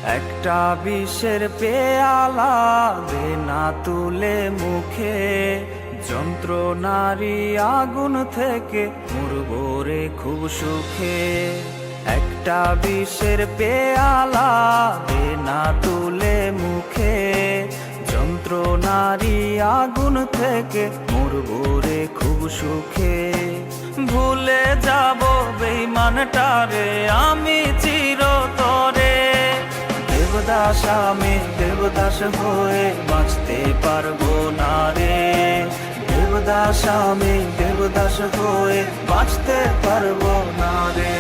একটা বিষের পেয়ালা দে না তুলে মুখে, যন্ত্রণারী আগুন থেকে মরবো রে খুব সুখে। একটা বিষের পেয়ালা দে না তুলে মুখে, যন্ত্রণারী আগুন থেকে মরবো রে খুব সুখে। ভুলে যাব বেঈমানটারে আমি চিরতরে, দেবদাস আমি দেবদাস হয়ে বাঁচতে পারবো না রে। দেবদাস আমি দেবদাস হয়ে বাঁচতে পারবো না রে।